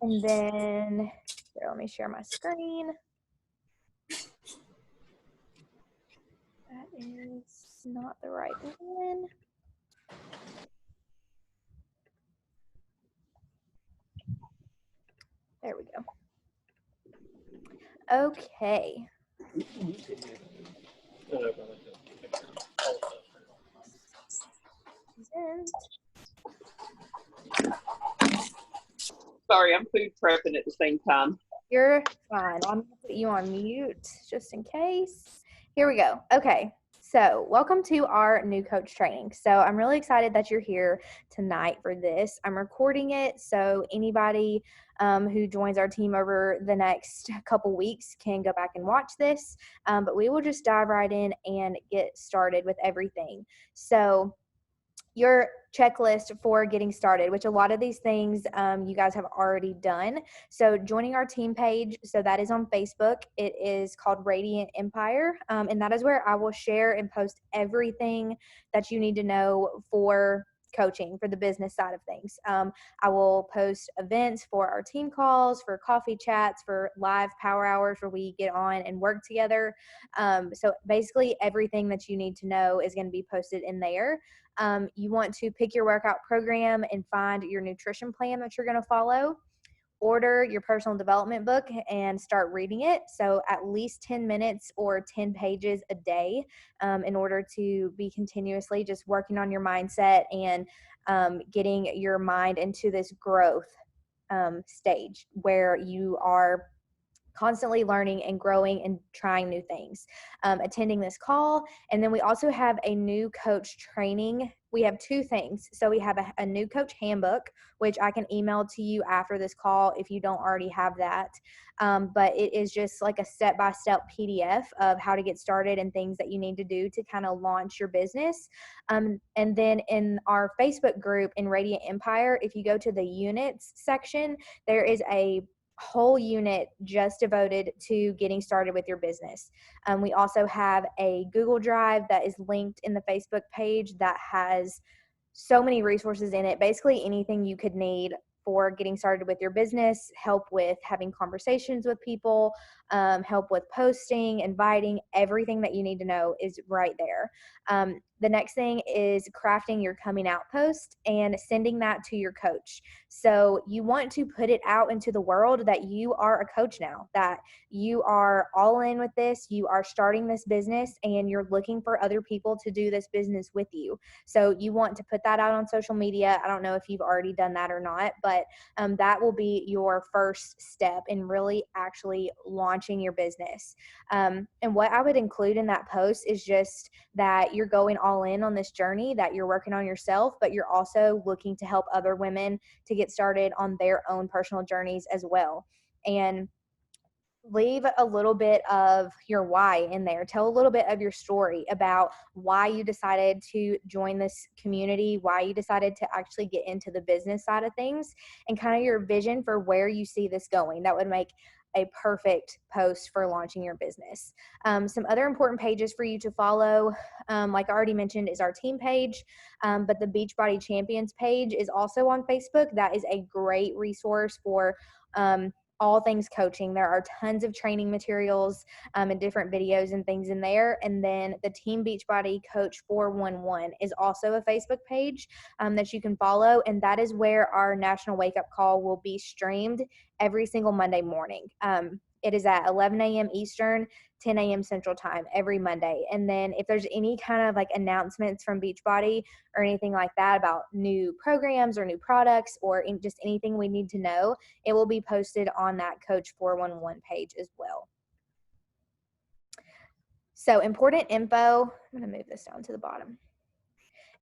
And then, here, let me share my screen. That is not the right one. There we go. Okay. Sorry, I'm food prepping at the same time. You're fine. I'm going to put you on mute just in case. Here we go. Okay. So, welcome to our new coach training. So, I'm really excited that you're here tonight for this. I'm recording it, so anybody who joins our team over the next couple weeks can go back and watch this. But we will just dive right in and get started with everything. So, your checklist for getting started, which a lot of these things you guys have already done. So joining our team page, so that is on Facebook. It is called Radiant Empire, and that is where I will share and post everything that you need to know for coaching, for the business side of things. I will post events for our team calls, for coffee chats, for live power hours where we get on and work together. So basically everything that you need to know is going to be posted in there. You want to pick your workout program and find your nutrition plan that you're going to follow. Order your personal development book and start reading it. So at least 10 minutes or 10 pages a day in order to be continuously just working on your mindset and getting your mind into this growth stage where you are constantly learning and growing and trying new things, attending this call. And then we also have a new coach training. We have two things. So we have a new coach handbook, which I can email to you after this call if you don't already have that. But it is just like a step-by-step PDF of how to get started and things that you need to do to kind of launch your business. And then in our Facebook group in Radiant Empire, if you go to the units section, there is a whole unit just devoted to getting started with your business. We also have a Google Drive that is linked in the Facebook page that has so many resources in it. Basically anything you could need for getting started with your business, help with having conversations with people, help with posting, inviting, everything that you need to know is right there. The next thing is crafting your coming out post and sending that to your coach. So you want to put it out into the world that you are a coach now, that you are all in with this, you are starting this business, and you're looking for other people to do this business with you. So you want to put that out on social media. I don't know if you've already done that or not, but that will be your first step in really actually launching your business. And what I would include in that post is just that you're going all in on this journey, that you're working on yourself, but you're also looking to help other women to get started on their own personal journeys as well. And leave a little bit of your why in there. Tell a little bit of your story about why you decided to join this community, why you decided to actually get into the business side of things, and kind of your vision for where you see this going. That would make a perfect post for launching your business. Some other important pages for you to follow, like I already mentioned, is our team page, but the Beachbody Champions page is also on Facebook. That is a great resource for all things coaching. There are tons of training materials and different videos and things in there. And then the Team Beachbody Coach 411 is also a Facebook page that you can follow. And that is where our national wake up call will be streamed every single Monday morning. It is at 11 a.m. Eastern, 10 a.m. Central Time every Monday. And then if there's any kind of like announcements from Beachbody or anything like that about new programs or new products or just anything we need to know, it will be posted on that Coach 411 page as well. So important info, I'm going to move this down to the bottom.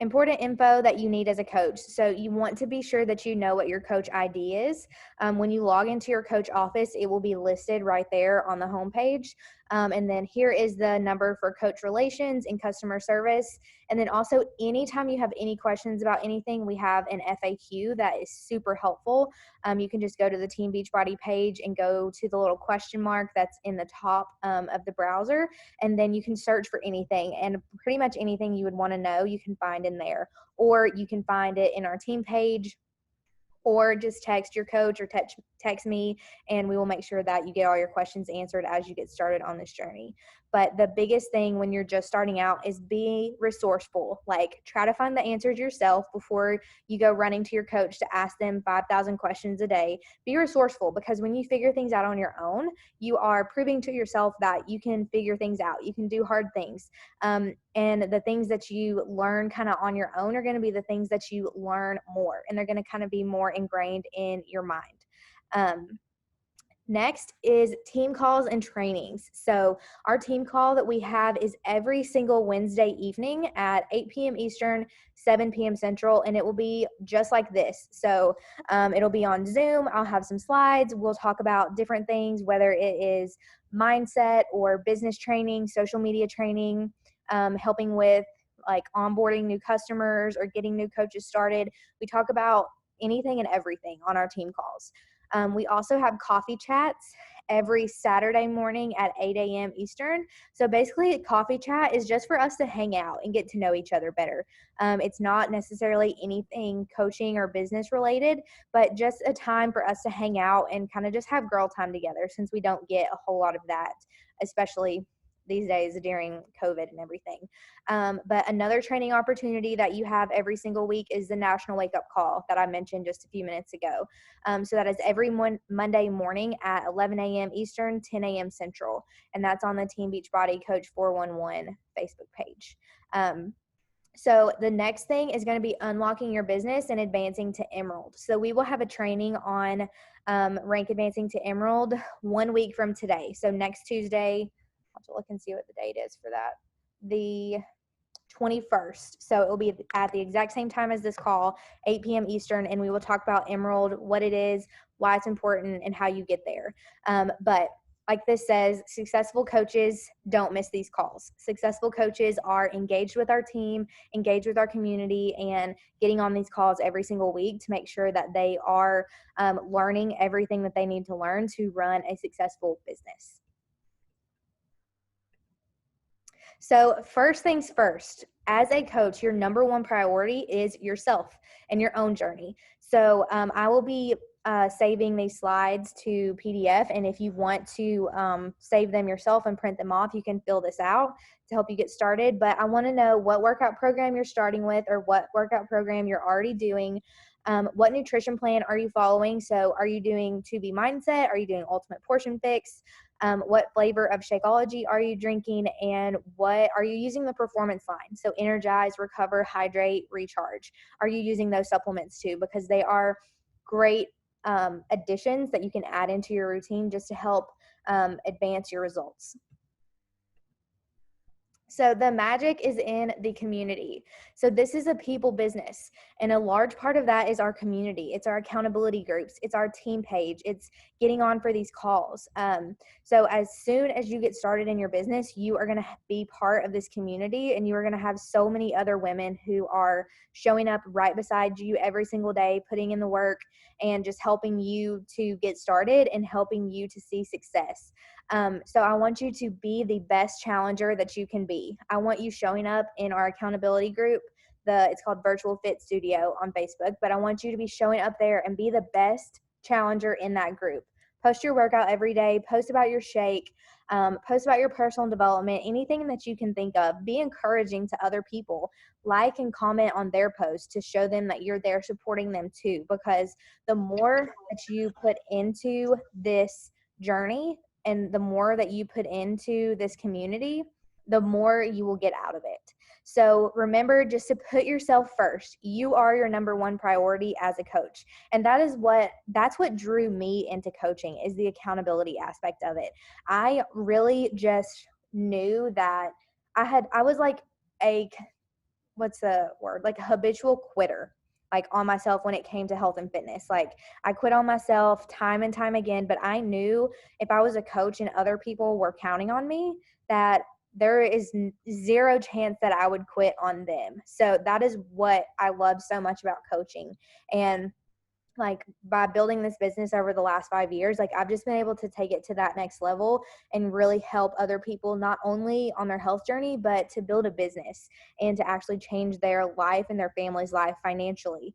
Important info that you need as a coach. So you want to be sure that you know what your coach ID is. When you log into your coach office, it will be listed right there on the homepage. And then here is the number for coach relations and customer service. And then also anytime you have any questions about anything, we have an FAQ that is super helpful. You can just go to the Team Beachbody page and go to the little question mark that's in the top of the browser. And then you can search for anything, and pretty much anything you would want to know, you can find in there, or you can find it in our team page, or just text your coach or text me, and we will make sure that you get all your questions answered as you get started on this journey. But the biggest thing when you're just starting out is be resourceful. Like, try to find the answers yourself before you go running to your coach to ask them 5,000 questions a day. Be resourceful, because when you figure things out on your own, you are proving to yourself that you can figure things out. You can do hard things. And the things that you learn kind of on your own are going to be the things that you learn more, and they're going to kind of be more ingrained in your mind. Next is team calls and trainings. So our team call that we have is every single Wednesday evening at 8 p.m. Eastern, 7 p.m. Central, and it will be just like this. So it'll be on Zoom. I'll have some slides. We'll talk about different things, whether it is mindset or business training, social media training, helping with like onboarding new customers or getting new coaches started. We talk about anything and everything on our team calls. We also have coffee chats every Saturday morning at 8 a.m. Eastern. So basically, coffee chat is just for us to hang out and get to know each other better. It's not necessarily anything coaching or business related, but just a time for us to hang out and kind of just have girl time together, since we don't get a whole lot of that, especially these days during COVID and everything. But another training opportunity that you have every single week is the National Wake Up Call that I mentioned just a few minutes ago. So that is every Monday morning at 11 a.m. Eastern, 10 a.m. Central. And that's on the Team Beachbody Coach 411 Facebook page. So the next thing is going to be unlocking your business and advancing to Emerald. So we will have a training on rank advancing to Emerald 1 week from today. So next Tuesday, I'll have to look and see what the date is for that. The 21st. So it will be at the exact same time as this call, 8 p.m. Eastern, and we will talk about Emerald, what it is, why it's important, and how you get there. But like this says, successful coaches don't miss these calls. Successful coaches are engaged with our team, engaged with our community, and getting on these calls every single week to make sure that they are learning everything that they need to learn to run a successful business. So first things first, as a coach, your number one priority is yourself and your own journey. So I will be saving these slides to PDF, and if you want to save them yourself and print them off, you can fill this out to help you get started. But I want to know what workout program you're starting with, or what workout program you're already doing. What nutrition plan are you following? So are you doing 2B Mindset? Are you doing Ultimate Portion Fix? What flavor of Shakeology are you drinking, and what are you using the performance line? So Energize, Recover, Hydrate, Recharge. Are you using those supplements too? Because they are great additions that you can add into your routine just to help advance your results. So the magic is in the community. So this is a people business, and a large part of that is our community. It's our accountability groups. It's our team page. It's getting on for these calls. So as soon as you get started in your business, you are going to be part of this community, and you are going to have so many other women who are showing up right beside you every single day, putting in the work and just helping you to get started and helping you to see success. So I want you to be the best challenger that you can be. I want you showing up in our accountability group. It's called Virtual Fit Studio on Facebook, but I want you to be showing up there and be the best challenger in that group. Post your workout every day, post about your shake, post about your personal development, anything that you can think of. Be encouraging to other people. Like and comment on their posts to show them that you're there supporting them too, because the more that you put into this journey, and the more that you put into this community, the more you will get out of it. So remember just to put yourself first. You are your number one priority as a coach. And that's what drew me into coaching, is the accountability aspect of it. I really just knew that I was like what's the word? Like a habitual quitter, like on myself when it came to health and fitness. Like I quit on myself time and time again, but I knew if I was a coach and other people were counting on me, that there is zero chance that I would quit on them. So that is what I love so much about coaching. And like by building this business over the last 5 years, like I've just been able to take it to that next level and really help other people, not only on their health journey, but to build a business and to actually change their life and their family's life financially.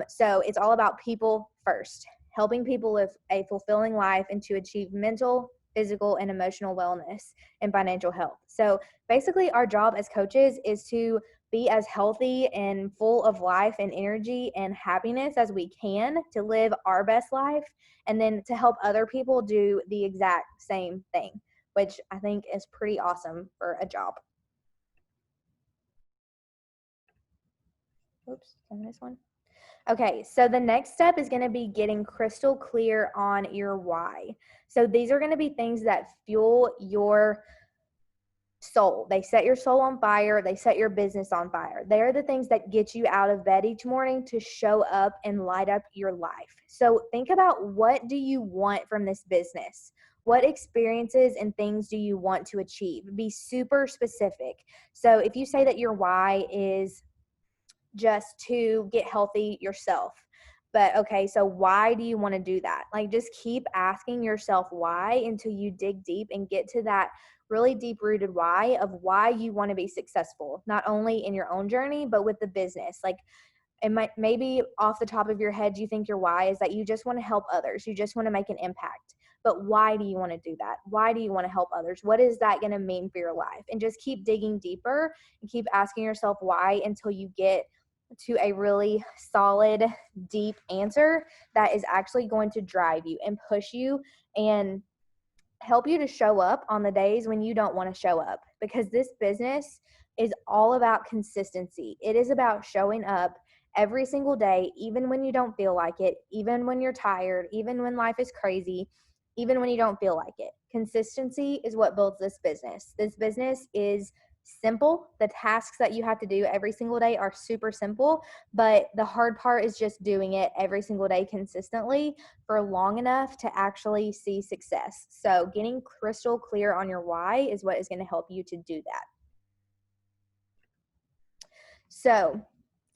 So it's all about people first, helping people live a fulfilling life and to achieve mental, physical, and emotional wellness and financial health. So basically our job as coaches is to be as healthy and full of life and energy and happiness as we can to live our best life, and then to help other people do the exact same thing, which I think is pretty awesome for a job. Oops, did I miss one? Okay, so the next step is going to be getting crystal clear on your why. So these are going to be things that fuel your soul. They set your soul on fire. They set your business on fire. They are the things that get you out of bed each morning to show up and light up your life. So think about, what do you want from this business? What experiences and things do you want to achieve? Be super specific. So if you say that your why is just to get healthy yourself, but okay, so why do you want to do that? Like, just keep asking yourself why until you dig deep and get to that really deep rooted why of why you want to be successful, not only in your own journey, but with the business. Like, it might, maybe off the top of your head, you think your why is that you just want to help others. You just want to make an impact. But why do you want to do that? Why do you want to help others? What is that going to mean for your life? And just keep digging deeper and keep asking yourself why until you get to a really solid, deep answer that is actually going to drive you and push you and help you to show up on the days when you don't want to show up. Because this business is all about consistency. It is about showing up every single day, even when you don't feel like it, even when you're tired, even when life is crazy, even when you don't feel like it. Consistency is what builds this business. This business is simple. The tasks that you have to do every single day are super simple, but the hard part is just doing it every single day consistently for long enough to actually see success. So getting crystal clear on your why is what is going to help you to do that. So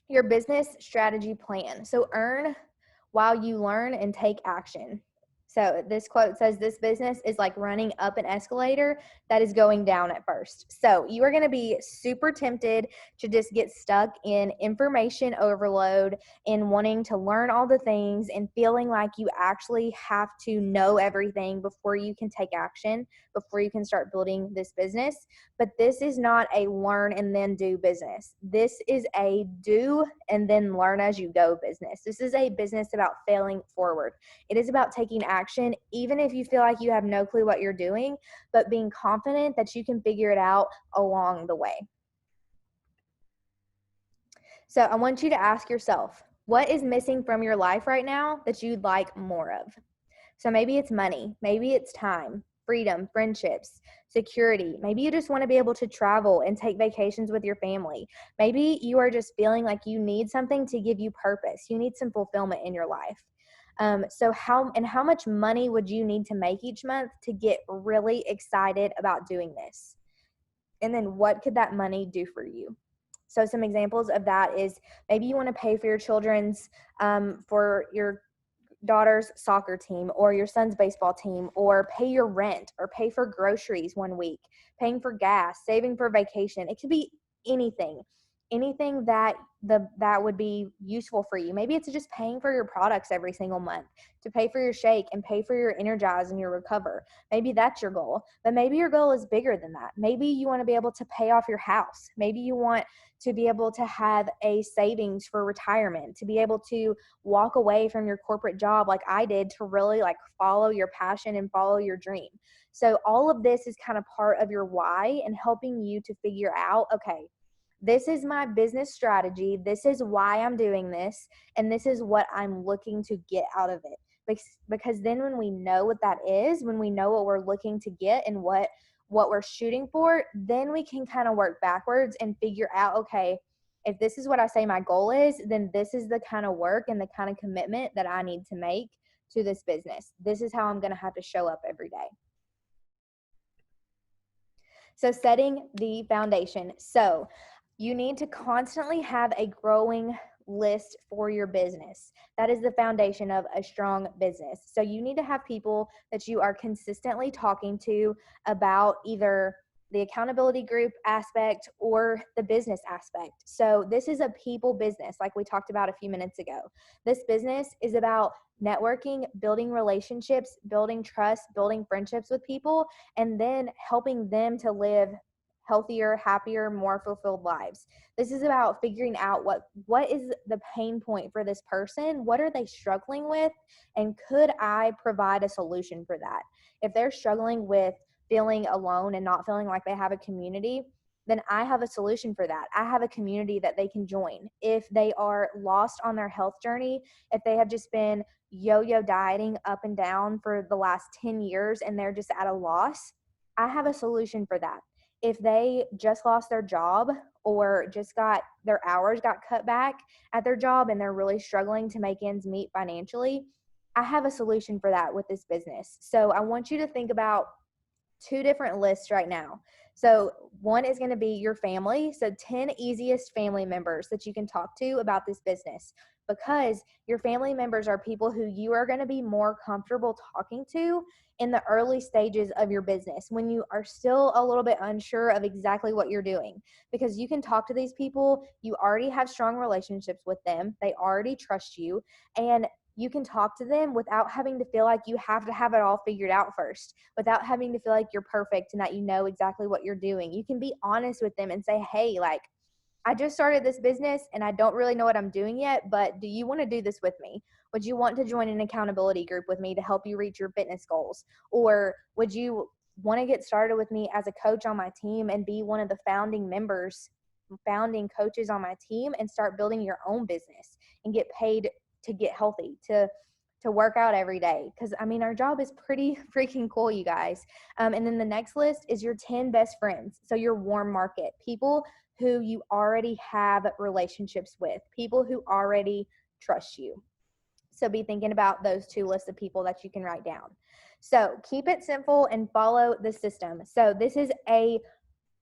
your business strategy plan. So earn while you learn and take action. So this quote says, this business is like running up an escalator that is going down at first. So you are going to be super tempted to just get stuck in information overload and wanting to learn all the things and feeling like you actually have to know everything before you can take action, before you can start building this business. But this is not a learn and then do business. This is a do and then learn as you go business. This is a business about failing forward. It is about taking action, even if you feel like you have no clue what you're doing, but being confident that you can figure it out along the way. So I want you to ask yourself, what is missing from your life right now that you'd like more of? So maybe it's money, maybe it's time, freedom, friendships, security. Maybe you just want to be able to travel and take vacations with your family. Maybe you are just feeling like you need something to give you purpose. You need some fulfillment in your life. So how much money would you need to make each month to get really excited about doing this? And then what could that money do for you? So some examples of that is, maybe you want to pay for your children's, for your daughter's soccer team or your son's baseball team, or pay your rent, or pay for groceries one week, paying for gas, saving for vacation. It could be anything that would be useful for you. Maybe it's just paying for your products every single month, to pay for your shake and pay for your Energize and your Recover. Maybe that's your goal, but maybe your goal is bigger than that. Maybe you want to be able to pay off your house. Maybe you want to be able to have a savings for retirement, to be able to walk away from your corporate job like I did, to really like follow your passion and follow your dream. So all of this is kind of part of your why and helping you to figure out, okay, this is my business strategy. This is why I'm doing this. And this is what I'm looking to get out of it. Because then when we know what that is, when we know what we're looking to get and what we're shooting for, then we can kind of work backwards and figure out, okay, if this is what I say my goal is, then this is the kind of work and the kind of commitment that I need to make to this business. This is how I'm going to have to show up every day. So setting the foundation. So you need to constantly have a growing list for your business. That is the foundation of a strong business. So you need to have people that you are consistently talking to about either the accountability group aspect or the business aspect. So this is a people business, like we talked about a few minutes ago. This business is about networking, building relationships, building trust, building friendships with people, and then helping them to live healthier, happier, more fulfilled lives. This is about figuring out what is the pain point for this person, what are they struggling with, and could I provide a solution for that? If they're struggling with feeling alone and not feeling like they have a community, then I have a solution for that. I have a community that they can join. If they are lost on their health journey, if they have just been yo-yo dieting up and down for the last 10 years and they're just at a loss, I have a solution for that. If they just lost their job or just got their hours got cut back at their job and they're really struggling to make ends meet financially, I have a solution for that with this business. So I want you to think about two different lists right now. So one is going to be your family. So 10 easiest family members that you can talk to about this business, because your family members are people who you are going to be more comfortable talking to in the early stages of your business when you are still a little bit unsure of exactly what you're doing, because you can talk to these people. You already have strong relationships with them. They already trust you, and you can talk to them without having to feel like you have to have it all figured out first, without having to feel like you're perfect and that you know exactly what you're doing. You can be honest with them and say, hey, like, I just started this business and I don't really know what I'm doing yet, but do you want to do this with me? Would you want to join an accountability group with me to help you reach your fitness goals? Or would you want to get started with me as a coach on my team and be one of the founding members, founding coaches on my team, and start building your own business and get paid to get healthy, to work out every day? Because I mean, our job is pretty freaking cool, you guys. And then the next list is your 10 best friends. So your warm market, people who you already have relationships with, people who already trust you. So be thinking about those two lists of people that you can write down. So keep it simple and follow the system. So this is a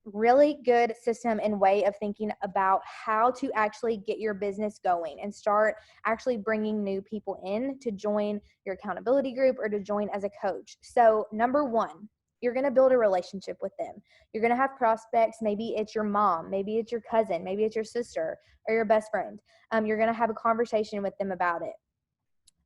really good system and way of thinking about how to actually get your business going and start actually bringing new people in to join your accountability group or to join as a coach. So number one, you're going to build a relationship with them. You're going to have prospects. Maybe it's your mom, maybe it's your cousin, maybe it's your sister or your best friend. You're going to have a conversation with them about it.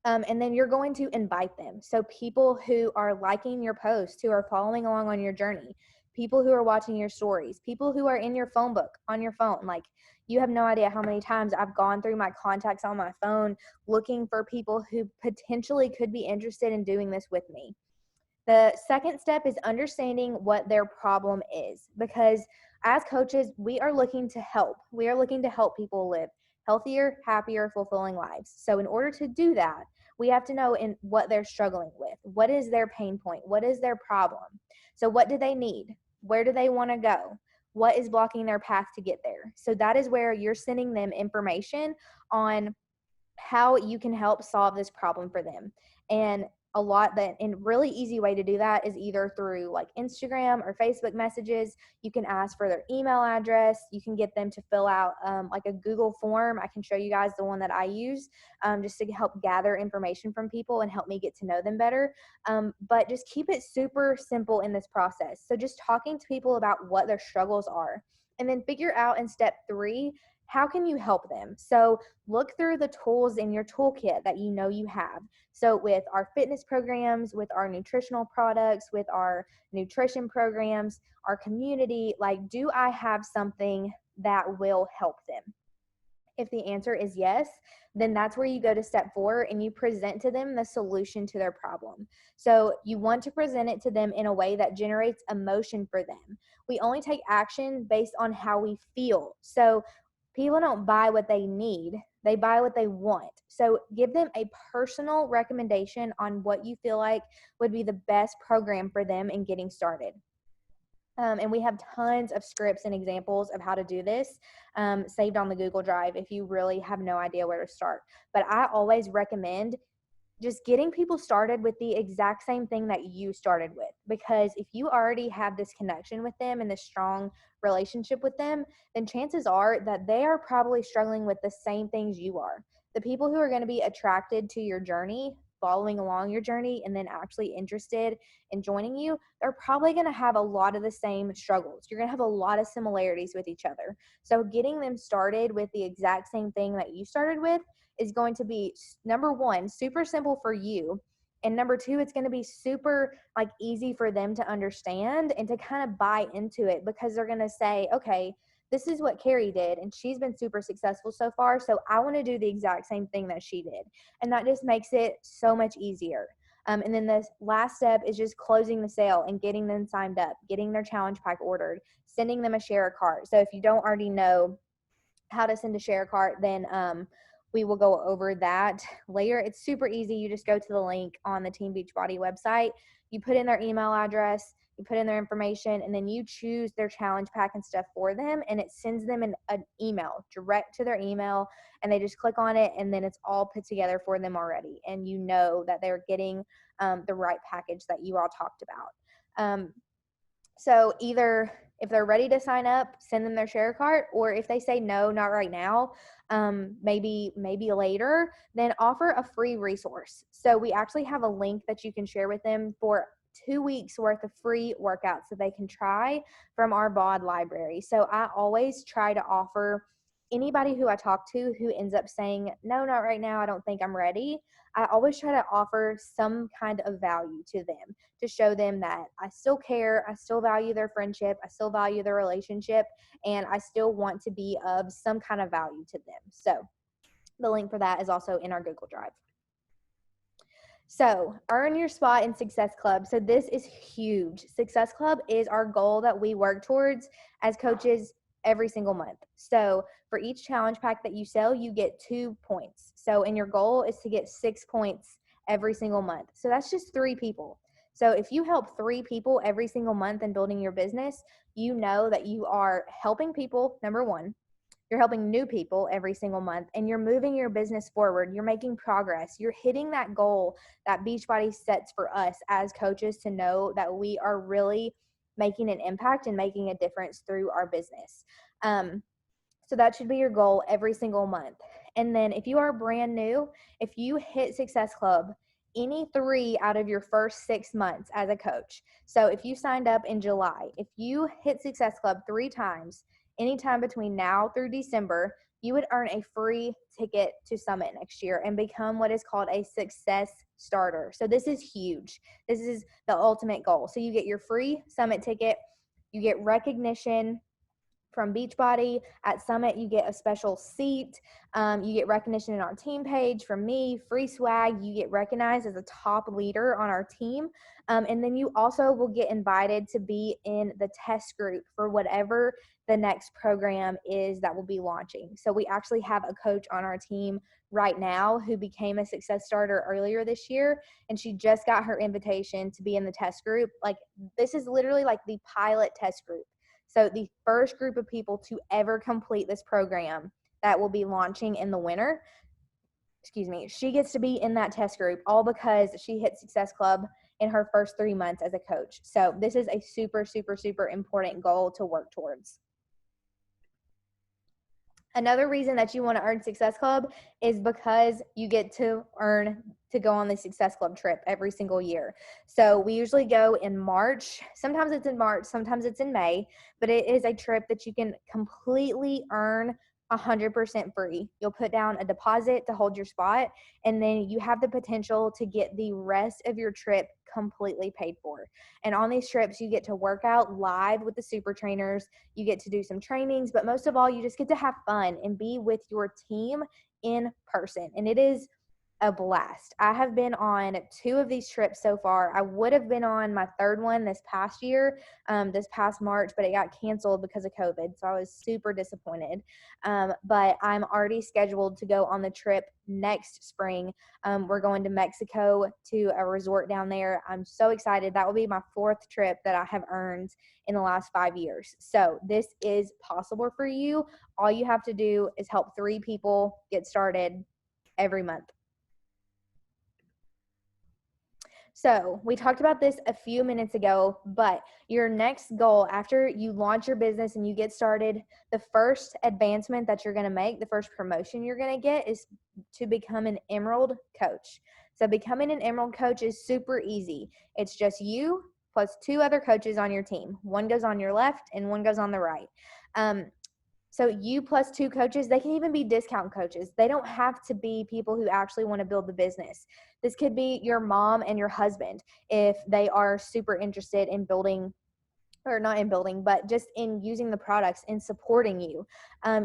And then you're going to invite them. So people who are liking your posts, who are following along on your journey, people who are watching your stories, people who are in your phone book on your phone. Like, you have no idea how many times I've gone through my contacts on my phone looking for people who potentially could be interested in doing this with me. The second step is understanding what their problem is, because as coaches, we are looking to help. We are looking to help people live healthier, happier, fulfilling lives. So in order to do that, we have to know in what they're struggling with. What is their pain point? What is their problem? So what do they need? Where do they want to go? What is blocking their path to get there? So that is where you're sending them information on how you can help solve this problem for them. And really easy way to do that is either through like Instagram or Facebook messages. You can ask for their email address. You can get them to fill out like a Google form. I can show you guys the one that I use just to help gather information from people and help me get to know them better. But just keep it super simple in this process. So just talking to people about what their struggles are, and then figure out in step 3, how can you help them? So look through the tools in your toolkit that you know you have. So with our fitness programs, with our nutritional products, with our nutrition programs, our community, like, do I have something that will help them? If the answer is yes, then that's where you go to step 4 and you present to them the solution to their problem. So you want to present it to them in a way that generates emotion for them. We only take action based on how we feel. So people don't buy what they need, they buy what they want. So give them a personal recommendation on what you feel like would be the best program for them in getting started. And we have tons of scripts and examples of how to do this saved on the Google Drive if you really have no idea where to start. But I always recommend just getting people started with the exact same thing that you started with. Because if you already have this connection with them and this strong relationship with them, then chances are that they are probably struggling with the same things you are. The people who are going to be attracted to your journey, following along your journey, and then actually interested in joining you, they're probably going to have a lot of the same struggles. You're going to have a lot of similarities with each other. So getting them started with the exact same thing that you started with is going to be, number one, super simple for you. And number two, it's going to be super like easy for them to understand and to kind of buy into it, because they're going to say, okay, this is what Carrie did and she's been super successful so far, so I want to do the exact same thing that she did. And that just makes it so much easier. And then the last step is just closing the sale and getting them signed up, getting their challenge pack ordered, sending them a share cart. So if you don't already know how to send a share cart, then we will go over that later. It's super easy. You just go to the link on the Team Beachbody website. You put in their email address, you put in their information, and then you choose their challenge pack and stuff for them, and it sends them an email direct to their email, and they just click on it, and then it's all put together for them already, and you know that they're getting the right package that you all talked about. So either if they're ready to sign up, send them their share cart, or if they say no, not right now, maybe later, then offer a free resource. So we actually have a link that you can share with them for 2 weeks worth of free workouts that they can try from our BOD library. So I always try to offer anybody who I talk to who ends up saying, no, not right now, I don't think I'm ready. I always try to offer some kind of value to them to show them that I still care, I still value their friendship, I still value their relationship, and I still want to be of some kind of value to them. So the link for that is also in our Google Drive. So earn your spot in Success Club. So this is huge. Success Club is our goal that we work towards as coaches every single month. So for each challenge pack that you sell, you get 2 points. So, and your goal is to get 6 points every single month. So that's just 3 people. So if you help 3 people every single month in building your business, you know that you are helping people, number one. You're helping new people every single month, and you're moving your business forward. You're making progress. You're hitting that goal that Beachbody sets for us as coaches, to know that we are really making an impact and making a difference through our business. So that should be your goal every single month. And then if you are brand new, if you hit Success Club any 3 out of your first 6 months as a coach. So if you signed up in July, if you hit Success Club 3 times, anytime between now through December, you would earn a free ticket to Summit next year and become what is called a success starter. So this is huge. This is the ultimate goal. So you get your free Summit ticket, you get recognition from Beachbody. At Summit, you get a special seat. You get recognition in our team page from me, free swag. You get recognized as a top leader on our team. And then you also will get invited to be in the test group for whatever the next program is that will be launching. So we actually have a coach on our team right now who became a success starter earlier this year, and she just got her invitation to be in the test group. Like, this is literally like the pilot test group. So the first group of people to ever complete this program that will be launching in the winter, she gets to be in that test group, all because she hit Success Club in her first 3 months as a coach. So this is a super, super, super important goal to work towards. Another reason that you want to earn Success Club is because you get to earn to go on the Success Club trip every single year. So we usually go in March. Sometimes it's in March, sometimes it's in May, but it is a trip that you can completely earn 100% free. You'll put down a deposit to hold your spot, and then you have the potential to get the rest of your trip completely paid for. And on these trips, you get to work out live with the super trainers. You get to do some trainings, but most of all, you just get to have fun and be with your team in person. And it is a blast. I have been on 2 of these trips so far. I would have been on my 3rd one this past year, this past March, but it got canceled because of COVID. So I was super disappointed. But I'm already scheduled to go on the trip next spring. We're going to Mexico to a resort down there. I'm so excited. That will be my 4th trip that I have earned in the last 5 years. So this is possible for you. All you have to do is help 3 people get started every month. So we talked about this a few minutes ago, but your next goal after you launch your business and you get started, the first advancement that you're going to make, the first promotion you're going to get is to become an Emerald coach. So becoming an Emerald coach is super easy. It's just you plus 2 other coaches on your team. One goes on your left and one goes on the right. So you plus 2 coaches, they can even be discount coaches. They don't have to be people who actually want to build the business. This could be your mom and your husband if they are super interested in building, or not in building, but just in using the products and supporting you.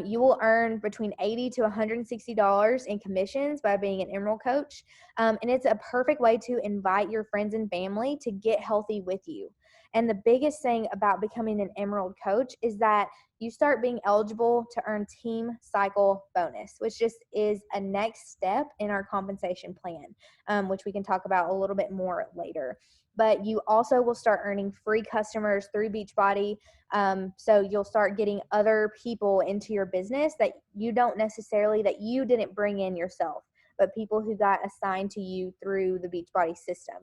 You will earn between $80 to $160 in commissions by being an Emerald coach. And it's a perfect way to invite your friends and family to get healthy with you. And the biggest thing about becoming an Emerald coach is that you start being eligible to earn Team Cycle bonus, which just is a next step in our compensation plan, which we can talk about a little bit more later. But you also will start earning free customers through Beachbody. So you'll start getting other people into your business that you didn't bring in yourself, but people who got assigned to you through the Beachbody system.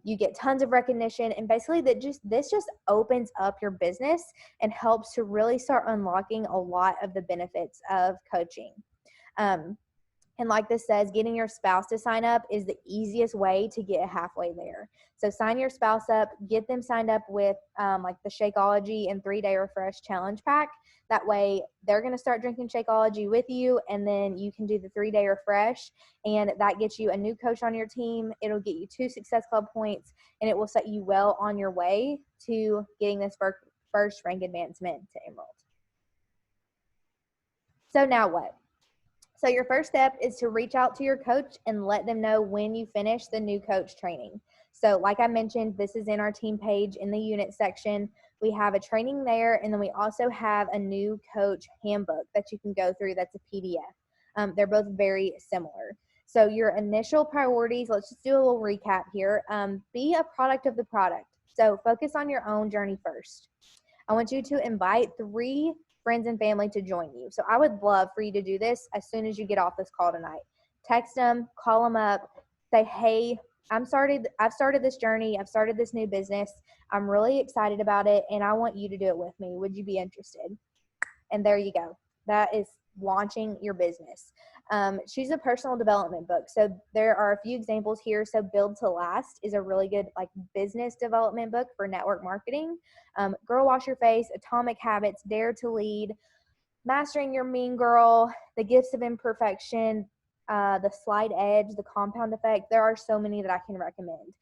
You get tons of recognition, and basically this just opens up your business and helps to really start unlocking a lot of the benefits of coaching. And like this says, getting your spouse to sign up is the easiest way to get halfway there. So sign your spouse up, get them signed up with like the Shakeology and 3-Day Refresh Challenge Pack. That way they're going to start drinking Shakeology with you, and then you can do the 3-Day Refresh, and that gets you a new coach on your team. It'll get you 2 Success Club points, and it will set you well on your way to getting this first rank advancement to Emerald. So now what? So your first step is to reach out to your coach and let them know when you finish the new coach training. So like I mentioned, this is in our team page in the unit section. We have a training there, and then we also have a new coach handbook that you can go through that's a PDF. They're both very similar. So your initial priorities, let's just do a little recap here. Be a product of the product. So focus on your own journey first. I want you to invite 3 friends and family to join you. So I would love for you to do this as soon as you get off this call tonight. Text them, call them up, say, hey, I've started this journey. I've started this new business. I'm really excited about it, and I want you to do it with me. Would you be interested? And there you go. That is launching your business. Choose a personal development book. So there are a few examples here. So Build to Last is a really good like business development book for network marketing. Girl Wash Your Face, Atomic Habits, Dare to Lead, Mastering Your Mean Girl, The Gifts of Imperfection, The Slight Edge, The Compound Effect. There are so many that I can recommend.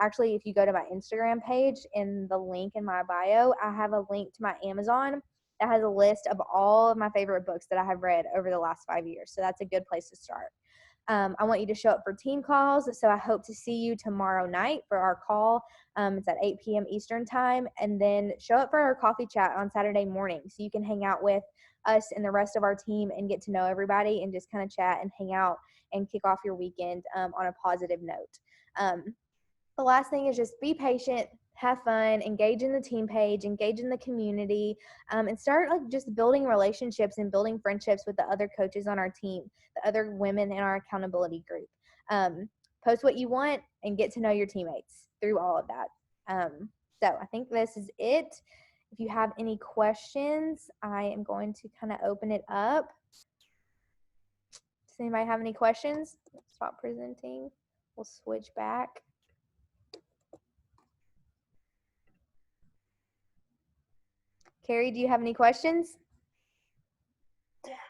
Actually, if you go to my Instagram page, in the link in my bio, I have a link to my Amazon that has a list of all of my favorite books that I have read over the last 5 years. So that's a good place to start. I want you to show up for team calls. So I hope to see you tomorrow night for our call. It's at 8 p.m. Eastern time. And then show up for our coffee chat on Saturday morning so you can hang out with us and the rest of our team and get to know everybody and just kind of chat and hang out and kick off your weekend on a positive note. The last thing is just be patient, have fun, engage in the team page, engage in the community, and start like just building relationships and building friendships with the other coaches on our team, the other women in our accountability group. Post what you want and get to know your teammates through all of that. So I think this is it. If you have any questions, I am going to kind of open it up. Does anybody have any questions? Stop presenting. We'll switch back. Carrie, do you have any questions?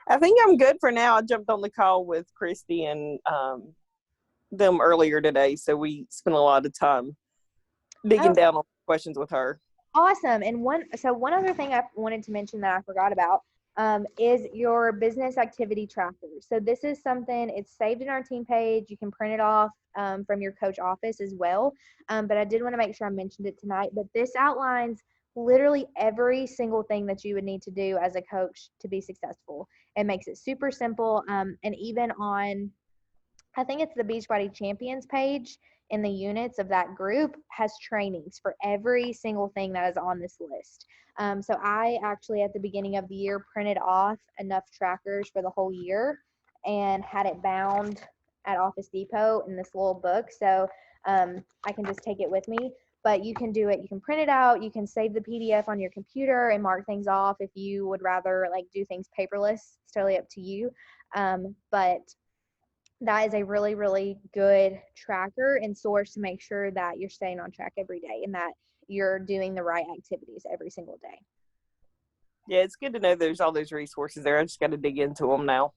I think I'm good for now. I jumped on the call with Christy and them earlier today, so we spent a lot of time digging down on questions with her. Awesome. And one other thing I wanted to mention that I forgot about is your business activity tracker. So this is something, it's saved in our team page. You can print it off from your coach office as well. But I did want to make sure I mentioned it tonight. But this outlines literally every single thing that you would need to do as a coach to be successful. It makes it super simple. And even on, I think it's the Beachbody Champions page in the units of that group has trainings for every single thing that is on this list. So I actually at the beginning of the year printed off enough trackers for the whole year and had it bound at Office Depot in this little book. So I can just take it with me. But you can do it. You can print it out. You can save the PDF on your computer and mark things off if you would rather like do things paperless. It's totally up to you. But that is a really, really good tracker and source to make sure that you're staying on track every day and that you're doing the right activities every single day. Yeah, it's good to know there's all those resources there. I just got to dig into them now.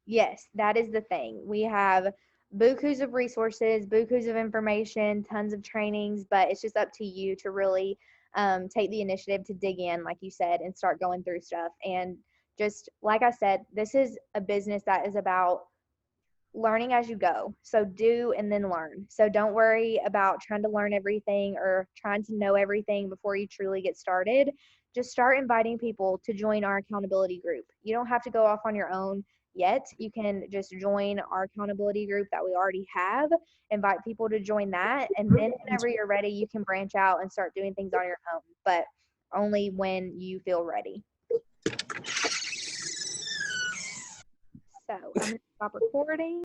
Yes, that is the thing. We have bukus of resources, bukus of information, tons of trainings, but it's just up to you to really take the initiative to dig in, like you said, and start going through stuff. And just like I said, this is a business that is about learning as you go. So do and then learn. So don't worry about trying to learn everything or trying to know everything before you truly get started. Just start inviting people to join our accountability group. You don't have to go off on your own yet. You can just join our accountability group that we already have, invite people to join that, and then whenever you're ready, you can branch out and start doing things on your own, but only when you feel ready. So I'm going to stop recording.